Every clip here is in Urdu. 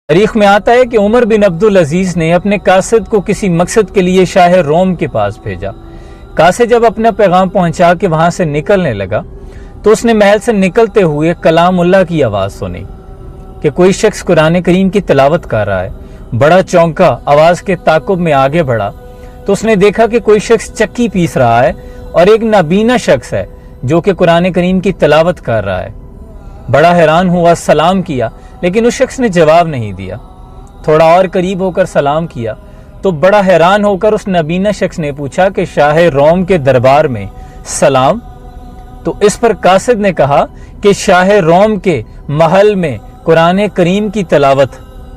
تاریخ میں آتا ہے کہ عمر بن عبدالعزیز نے اپنے قاصد کو کسی مقصد کے لیے شاہ روم کے پاس بھیجا۔ قاصد جب اپنا پیغام پہنچا کے وہاں سے نکلنے لگا تو اس نے محل سے نکلتے ہوئے کلام اللہ کی آواز سنی کہ کوئی شخص قرآن کریم کی تلاوت کر رہا ہے۔ بڑا چونکا، آواز کے تعاقب میں آگے بڑھا تو اس نے دیکھا کہ کوئی شخص چکی پیس رہا ہے اور ایک نابینا شخص ہے جو کہ قرآن کریم کی تلاوت کر رہا ہے۔ بڑا حیران ہوا، سلام کیا، لیکن اس شخص نے جواب نہیں دیا۔ تھوڑا اور قریب ہو کر سلام کیا تو بڑا حیران ہو کر اس نابینا شخص نے پوچھا کہ شاہ روم کے دربار میں سلام؟ تو اس پر قاصد نے کہا کہ شاہ روم کے محل میں قرآن کریم کی تلاوت،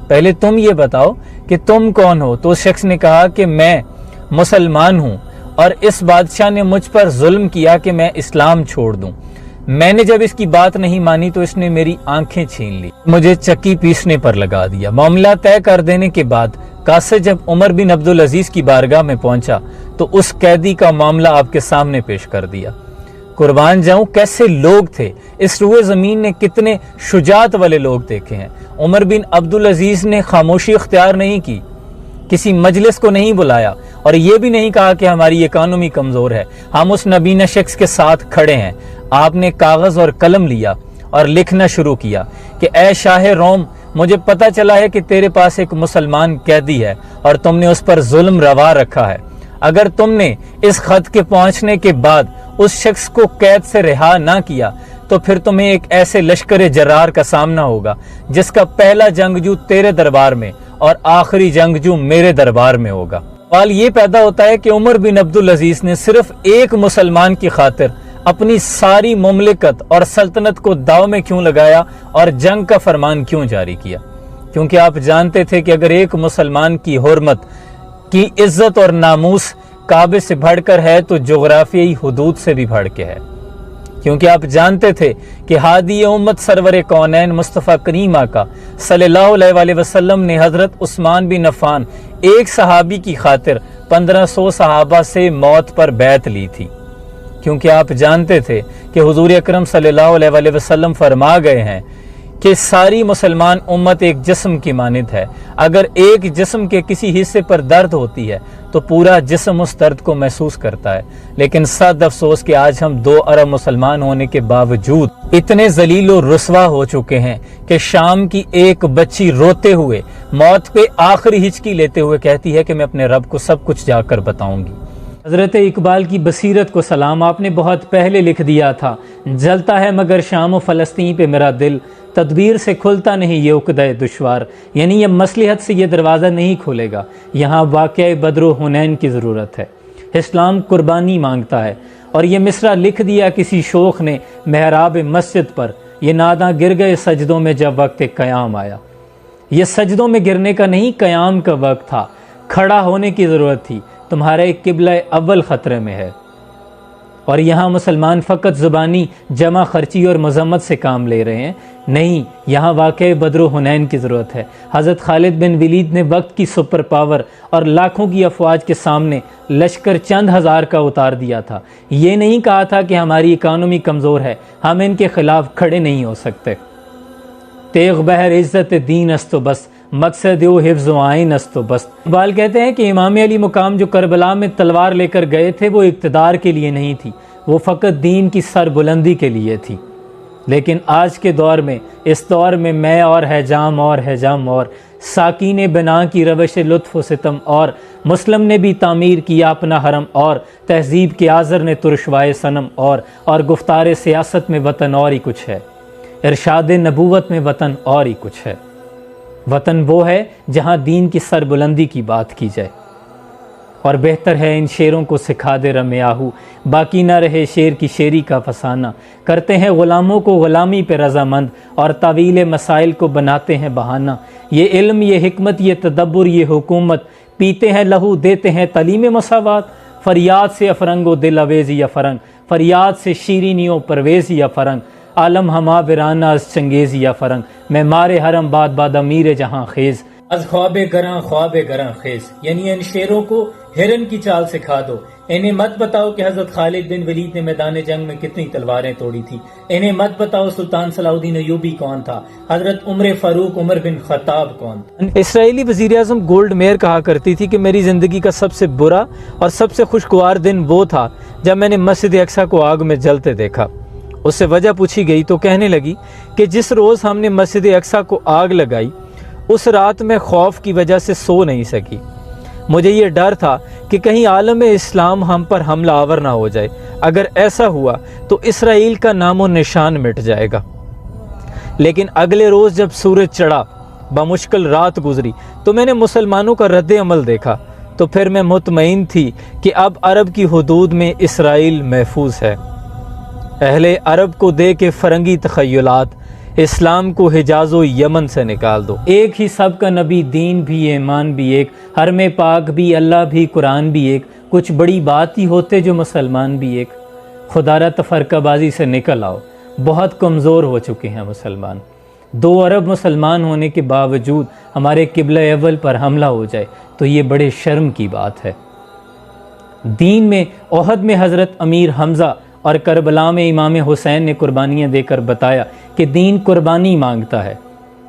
پہلے تم یہ بتاؤ کہ تم کون ہو؟ تو اس شخص نے کہا کہ میں مسلمان ہوں اور اس بادشاہ نے مجھ پر ظلم کیا کہ میں اسلام چھوڑ دوں۔ میں نے جب اس کی بات نہیں مانی تو اس نے میری آنکھیں چھین لی، مجھے چکی پیسنے پر لگا دیا۔ معاملہ طے کر دینے کے بعد قاصد جب عمر بن عبدالعزیز کی بارگاہ میں پہنچا تو اس قیدی کا معاملہ آپ کے سامنے پیش کر دیا۔ قربان جاؤں، کیسے لوگ تھے! اس روئے زمین نے کتنے شجاعت والے لوگ دیکھے ہیں۔ عمر بن عبدالعزیز نے خاموشی اختیار نہیں کی، کسی مجلس کو نہیں بلایا اور یہ بھی نہیں کہا کہ ہماری اکانومی کمزور ہے، ہم اس نابینا شخص کے ساتھ کھڑے ہیں۔ آپ نے کاغذ اور قلم لیا اور لکھنا شروع کیا کہ اے شاہ روم، مجھے پتہ چلا ہے کہ تیرے پاس ایک مسلمان قیدی ہے اور تم نے اس پر ظلم روا رکھا ہے۔ اگر تم نے اس خط کے پہنچنے کے بعد اس شخص کو قید سے رہا نہ کیا تو پھر تمہیں ایک ایسے لشکر جرار کا سامنا ہوگا جس کا پہلا جنگجو تیرے دربار میں اور آخری جنگجو میرے دربار میں ہوگا۔ سوال یہ پیدا ہوتا ہے کہ عمر بن عبدالعزیز نے صرف ایک مسلمان کی خاطر اپنی ساری مملکت اور سلطنت کو داؤ میں کیوں لگایا اور جنگ کا فرمان کیوں جاری کیا؟ کیونکہ آپ جانتے تھے کہ اگر ایک مسلمان کی حرمت کی عزت اور ناموس کعبے سے بڑھ کر ہے تو جغرافیائی حدود سے بھی بڑھ کے ہے۔ کیونکہ آپ جانتے تھے کہ ہادی امت سرور کونین مصطفیٰ کریم آقا صلی اللہ علیہ وآلہ وسلم نے حضرت عثمان بن عفان ایک صحابی کی خاطر 1500 صحابہ سے موت پر بیعت لی تھی۔ کیونکہ آپ جانتے تھے کہ حضور اکرم صلی اللہ علیہ وآلہ وسلم فرما گئے ہیں کہ ساری مسلمان امت ایک جسم کی مانند ہے، اگر ایک جسم کے کسی حصے پر درد ہوتی ہے تو پورا جسم اس درد کو محسوس کرتا ہے۔ لیکن صد افسوس کہ آج ہم 2 ارب مسلمان ہونے کے باوجود اتنے ذلیل و رسوا ہو چکے ہیں کہ شام کی ایک بچی روتے ہوئے موت پہ آخری ہچکی لیتے ہوئے کہتی ہے کہ میں اپنے رب کو سب کچھ جا کر بتاؤں گی۔ حضرت اقبال کی بصیرت کو سلام، آپ نے بہت پہلے لکھ دیا تھا، جلتا ہے مگر شام و فلسطین پہ میرا دل، تدبیر سے کھلتا نہیں یہ عقدہ دشوار، یعنی یہ مصلحت سے یہ دروازہ نہیں کھولے گا، یہاں واقعہ بدر و حنین کی ضرورت ہے، اسلام قربانی مانگتا ہے۔ اور یہ مصرع لکھ دیا کسی شوخ نے محراب مسجد پر، یہ ناداں گر گئے سجدوں میں جب وقت قیام آیا۔ یہ سجدوں میں گرنے کا نہیں، قیام کا وقت تھا، کھڑا ہونے کی ضرورت تھی، تمہارا ایک قبلہ اول خطرے میں ہے۔ اور یہاں مسلمان فقط زبانی جمع خرچی اور مذمت سے کام لے رہے ہیں، نہیں، یہاں واقع بدر و حنین کی ضرورت ہے۔ حضرت خالد بن ولید نے وقت کی سپر پاور اور لاکھوں کی افواج کے سامنے لشکر چند ہزار کا اتار دیا تھا، یہ نہیں کہا تھا کہ ہماری اکانومی کمزور ہے، ہم ان کے خلاف کھڑے نہیں ہو سکتے۔ تیغ بہر عزت دین است و بس، مقصد او حفظ و آئین است و بس۔ اقبال کہتے ہیں کہ امام علی مقام جو کربلا میں تلوار لے کر گئے تھے وہ اقتدار کے لیے نہیں تھی، وہ فقط دین کی سر بلندی کے لیے تھی۔ لیکن آج کے دور میں، اس دور میں میں اور حجام اور حجم اور ساکین بنا کی روش لطف و ستم اور مسلم نے بھی تعمیر کیا اپنا حرم اور تہذیب کے آذر نے ترشوائے صنم اور گفتار سیاست میں وطن اور ہی کچھ ہے، ارشاد نبوت میں وطن اور ہی کچھ ہے۔ وطن وہ ہے جہاں دین کی سر بلندی کی بات کی جائے، اور بہتر ہے ان شیروں کو سکھا دے رمیاہو، باقی نہ رہے شیر کی شیری کا فسانہ۔ کرتے ہیں غلاموں کو غلامی پہ رضامند اور طویل مسائل کو بناتے ہیں بہانہ۔ یہ علم، یہ حکمت، یہ تدبر، یہ حکومت، پیتے ہیں لہو دیتے ہیں تعلیم مساوات۔ فریاد سے افرنگ و دل اویزی یا فرنگ، فریاد سے شیرینیوں پرویزی یا فرنگ، عالم ہما ویرانہ از چنگیزی یا فرنگ، میں مارے حرم باد باد امیر جہاں خیز، از خواب گراں خیز، یعنی ان شیروں کو ہرن کی چال سکھا دو۔ انہیں مت بتاؤ کہ حضرت خالد بن ولید نے میدان جنگ میں کتنی تلواریں توڑی تھی۔ انہیں مت بتاؤ سلطان صلاح الدین ایوبی کون تھا، حضرت عمر فاروق عمر بن خطاب کون تھا۔ اسرائیلی وزیر اعظم گولڈ میئر کہا کرتی تھی کہ میری زندگی کا سب سے برا اور سب سے خوشگوار دن وہ تھا جب میں نے مسجد اقصی کو آگ میں جلتے دیکھا۔ اس سے وجہ پوچھی گئی تو کہنے لگی کہ جس روز ہم نے مسجد اقصی کو آگ لگائی اس رات میں خوف کی وجہ سے سو نہیں سکی۔ مجھے یہ ڈر تھا کہ کہیں عالم اسلام ہم پر حملہ آور نہ ہو جائے۔ اگر ایسا ہوا تو اسرائیل کا نام و نشان مٹ جائے گا۔ لیکن اگلے روز جب سورج چڑھا، بمشکل رات گزری، تو میں نے مسلمانوں کا رد عمل دیکھا، تو پھر میں مطمئن تھی کہ اب عرب کی حدود میں اسرائیل محفوظ ہے۔ اہل عرب کو دے کے فرنگی تخیلات، اسلام کو حجاز و یمن سے نکال دو۔ ایک ہی سب کا نبی، دین بھی ایمان بھی ایک، حرم پاک بھی، اللہ بھی، قرآن بھی ایک، کچھ بڑی بات ہی ہوتے جو مسلمان بھی ایک۔ خدا را تفرقہ بازی سے نکل آؤ، بہت کمزور ہو چکے ہیں مسلمان۔ 2 ارب مسلمان ہونے کے باوجود ہمارے قبلہ اول پر حملہ ہو جائے تو یہ بڑے شرم کی بات ہے۔ دین میں احد میں حضرت امیر حمزہ اور کربلا میں امام حسین نے قربانیاں دے کر بتایا کہ دین قربانی مانگتا ہے۔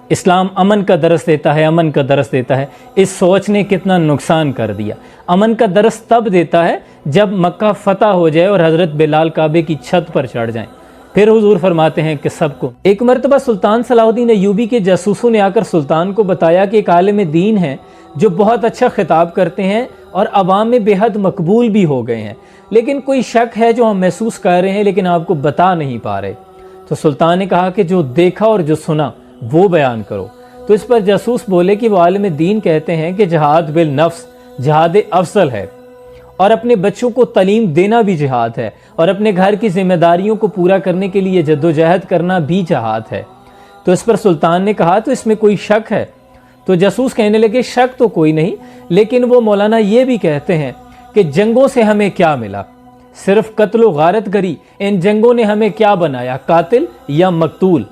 اسلام امن کا درس دیتا ہے، امن کا درس دیتا ہے۔ اس سوچ نے کتنا نقصان کر دیا۔ امن کا درس تب دیتا ہے جب مکہ فتح ہو جائے اور حضرت بلال کعبے کی چھت پر چڑھ جائیں، پھر حضور فرماتے ہیں کہ سب کو۔ ایک مرتبہ سلطان صلاح الدین ایوبی کے جاسوسوں نے آ کر سلطان کو بتایا کہ ایک عالم دین ہے جو بہت اچھا خطاب کرتے ہیں اور عوام میں بے حد مقبول بھی ہو گئے ہیں، لیکن کوئی شک ہے جو ہم محسوس کر رہے ہیں لیکن آپ کو بتا نہیں پا رہے۔ تو سلطان نے کہا کہ جو دیکھا اور جو سنا وہ بیان کرو۔ تو اس پر جاسوس بولے کہ وہ عالم دین کہتے ہیں کہ جہاد بالنفس جہاد افضل ہے، اور اپنے بچوں کو تعلیم دینا بھی جہاد ہے، اور اپنے گھر کی ذمہ داریوں کو پورا کرنے کے لیے جدوجہد کرنا بھی جہاد ہے۔ تو اس پر سلطان نے کہا تو اس میں کوئی شک ہے؟ تو جاسوس کہنے لگے شک تو کوئی نہیں، لیکن وہ مولانا یہ بھی کہتے ہیں کہ جنگوں سے ہمیں کیا ملا، صرف قتل و غارت گری، ان جنگوں نے ہمیں کیا بنایا، قاتل یا مقتول؟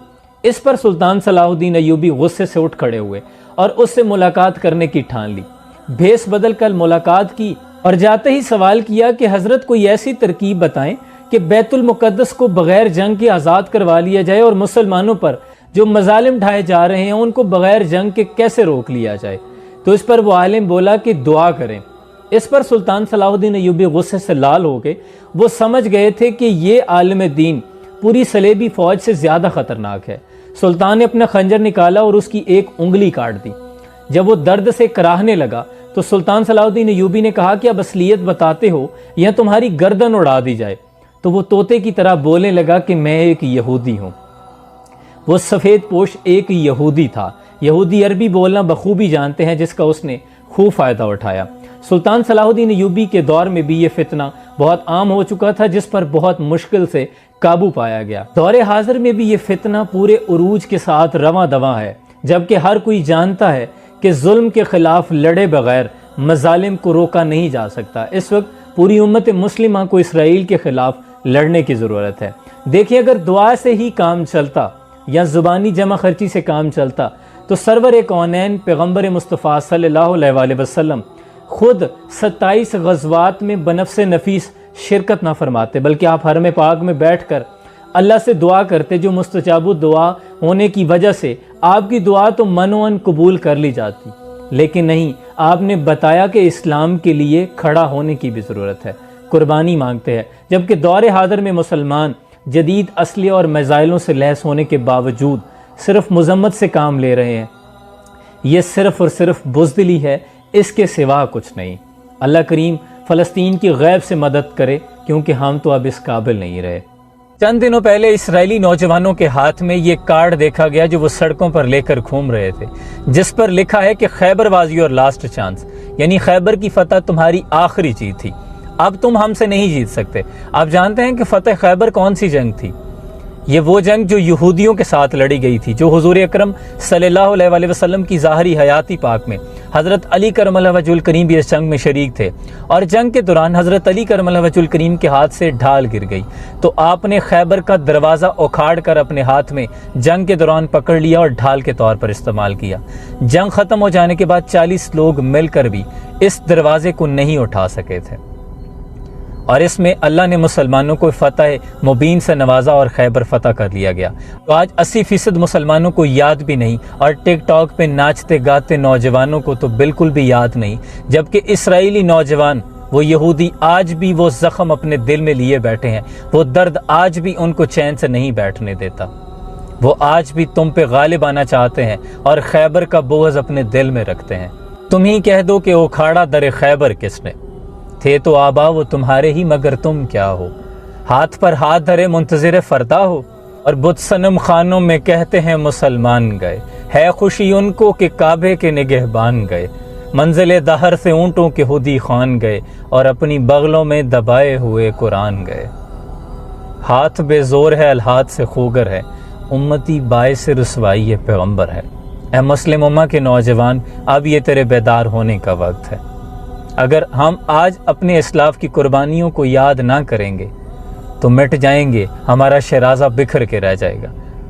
اس پر سلطان صلاح الدین ایوبی غصے سے اٹھ کھڑے ہوئے اور اس سے ملاقات کرنے کی ٹھان لی۔ بھیس بدل کر ملاقات کی اور جاتے ہی سوال کیا کہ حضرت کوئی ایسی ترکیب بتائیں کہ بیت المقدس کو بغیر جنگ کے آزاد کروا لیا جائے اور مسلمانوں پر جو مظالم ڈھائے جا رہے ہیں ان کو بغیر جنگ کے کیسے روک لیا جائے۔ تو اس پر وہ عالم بولا کہ دعا کریں۔ اس پر سلطان صلاح الدین ایوبی غصے سے لال ہو گئے۔ وہ سمجھ گئے تھے کہ یہ عالم دین پوری صلیبی فوج سے زیادہ خطرناک ہے۔ سلطان نے اپنا خنجر نکالا اور اس کی ایک انگلی کاٹ دی۔ جب وہ درد سے کراہنے لگا تو سلطان صلاح الدین ایوبی نے کہا کہ اب اصلیت بتاتے ہو یا تمہاری گردن اڑا دی جائے۔ تو وہ طوطے کی طرح بولنے لگا کہ میں ایک یہودی ہوں۔ وہ سفید پوش ایک یہودی تھا۔ یہودی عربی بولنا بخوبی جانتے ہیں، جس کا اس نے خوب فائدہ اٹھایا۔ سلطان صلاح الدین ایوبی کے دور میں بھی یہ فتنہ بہت عام ہو چکا تھا، جس پر بہت مشکل سے قابو پایا گیا۔ دور حاضر میں بھی یہ فتنہ پورے عروج کے ساتھ رواں دواں ہے، جبکہ ہر کوئی جانتا ہے کہ ظلم کے خلاف لڑے بغیر مظالم کو روکا نہیں جا سکتا۔ اس وقت پوری امت مسلمہ کو اسرائیل کے خلاف لڑنے کی ضرورت ہے۔ دیکھیں، اگر دعا سے ہی کام چلتا یا زبانی جمع خرچی سے کام چلتا تو سرور کونین پیغمبر مصطفیٰ صلی اللہ علیہ وسلم خود 27 غزوات میں بنفس نفیس شرکت نہ فرماتے، بلکہ آپ حرم پاک میں بیٹھ کر اللہ سے دعا کرتے، جو مستجاب دعا ہونے کی وجہ سے آپ کی دعا تو منوعاً قبول کر لی جاتی، لیکن نہیں، آپ نے بتایا کہ اسلام کے لیے کھڑا ہونے کی بھی ضرورت ہے، قربانی مانگتے ہیں۔ جبکہ دور حاضر میں مسلمان جدید اسلحے اور میزائلوں سے لیس ہونے کے باوجود صرف مذمت سے کام لے رہے ہیں۔ یہ صرف اور صرف بزدلی ہے، اس کے سوا کچھ نہیں۔ اللہ کریم فلسطین کی غیب سے مدد کرے، کیونکہ ہم تو اب اس قابل نہیں رہے۔ چند دنوں پہلے اسرائیلی نوجوانوں کے ہاتھ میں یہ کارڈ دیکھا گیا جو وہ سڑکوں پر لے کر گھوم رہے تھے، جس پر لکھا ہے کہ خیبر واز یور لاسٹ چانس، یعنی خیبر کی فتح تمہاری آخری جیت تھی، اب تم ہم سے نہیں جیت سکتے۔ آپ جانتے ہیں کہ فتح خیبر کون سی جنگ تھی؟ یہ وہ جنگ جو یہودیوں کے ساتھ لڑی گئی تھی، جو حضور اکرم صلی اللہ علیہ وسلم کی ظاہری حیاتی پاک میں حضرت علی کرم اللہ وجہ الکریم بھی اس جنگ میں شریک تھے، اور جنگ کے دوران حضرت علی کرم اللہ وجہ الکریم کے ہاتھ سے ڈھال گر گئی تو آپ نے خیبر کا دروازہ اکھاڑ کر اپنے ہاتھ میں جنگ کے دوران پکڑ لیا اور ڈھال کے طور پر استعمال کیا۔ جنگ ختم ہو جانے کے بعد 40 لوگ مل کر بھی اس دروازے کو نہیں اٹھا سکے تھے، اور اس میں اللہ نے مسلمانوں کو فتح مبین سے نوازا اور خیبر فتح کر لیا گیا۔ تو آج 80% مسلمانوں کو یاد بھی نہیں، اور ٹک ٹاک پہ ناچتے گاتے نوجوانوں کو تو بالکل بھی یاد نہیں، جبکہ اسرائیلی نوجوان، وہ یہودی آج بھی وہ زخم اپنے دل میں لیے بیٹھے ہیں، وہ درد آج بھی ان کو چین سے نہیں بیٹھنے دیتا، وہ آج بھی تم پہ غالب آنا چاہتے ہیں اور خیبر کا بغض اپنے دل میں رکھتے ہیں۔ تم ہی کہہ دو کہ اکھاڑا در خیبر کس نے، تھے تو آبا وہ تمہارے ہی مگر تم کیا ہو، ہاتھ پر ہاتھ دھرے منتظر فردا ہو، اور بت صنم خانوں میں کہتے ہیں مسلمان گئے، ہے خوشی ان کو کہ کعبے کے نگہبان گئے، منزل دہر سے اونٹوں کے ہدی خوان گئے، اور اپنی بغلوں میں دبائے ہوئے قرآن گئے۔ ہاتھ بے زور ہے الہاتھ سے خوگر ہے، امتی باعث رسوائی پیغمبر ہے۔ اے مسلم امہ کے نوجوان، اب یہ تیرے بیدار ہونے کا وقت ہے۔ اگر ہم آج اپنے اسلاف کی قربانیوں کو یاد نہ کریں گے تو مٹ جائیں گے، ہمارا شیرازہ بکھر کے رہ جائے گا۔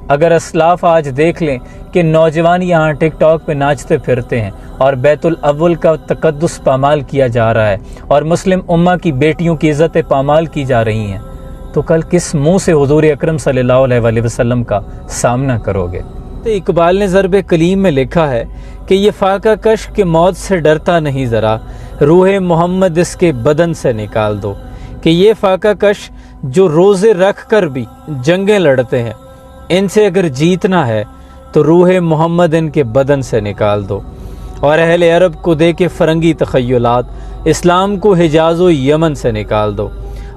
اگر اسلاف آج دیکھ لیں کہ نوجوان یہاں ٹک ٹاک پہ ناچتے پھرتے ہیں اور بیت الاول کا تقدس پامال کیا جا رہا ہے، اور مسلم امہ کی بیٹیوں کی عزتیں پامال کی جا رہی ہیں، تو کل کس منہ سے حضور اکرم صلی اللہ علیہ وسلم کا سامنا کرو گے؟ اقبال نے ضرب کلیم میں لکھا ہے کہ یہ فاقہ کش کے موت سے ڈرتا نہیں ذرا، روح محمد اس کے بدن سے نکال دو، کہ یہ فاقہ کش جو روزے رکھ کر بھی جنگیں لڑتے ہیں، ان سے اگر جیتنا ہے تو روح محمد ان کے بدن سے نکال دو، اور اہل عرب کو دے کے فرنگی تخیلات اسلام کو حجاز و یمن سے نکال دو،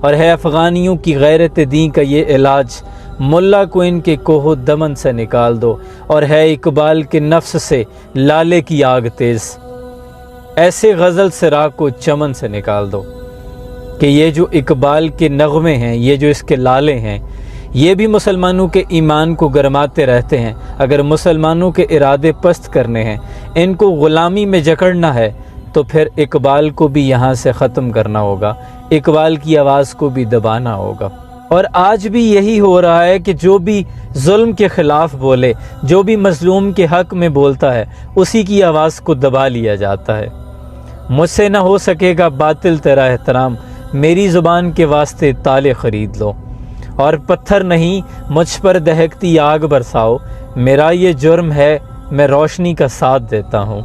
اور ہے افغانیوں کی غیرت دین کا یہ علاج، ملا کو ان کے کوہ دمن سے نکال دو، اور ہے اقبال کے نفس سے لالے کی آگ تیز، ایسے غزل سرا کو چمن سے نکال دو، کہ یہ جو اقبال کے نغمے ہیں، یہ جو اس کے لالے ہیں، یہ بھی مسلمانوں کے ایمان کو گرماتے رہتے ہیں۔ اگر مسلمانوں کے ارادے پست کرنے ہیں، ان کو غلامی میں جکڑنا ہے، تو پھر اقبال کو بھی یہاں سے ختم کرنا ہوگا، اقبال کی آواز کو بھی دبانا ہوگا۔ اور آج بھی یہی ہو رہا ہے کہ جو بھی ظلم کے خلاف بولے، جو بھی مظلوم کے حق میں بولتا ہے، اسی کی آواز کو دبا لیا جاتا ہے۔ مجھ سے نہ ہو سکے گا باطل تیرا احترام، میری زبان کے واسطے تالے خرید لو، اور پتھر نہیں مجھ پر دہکتی آگ برساؤ، میرا یہ جرم ہے میں روشنی کا ساتھ دیتا ہوں۔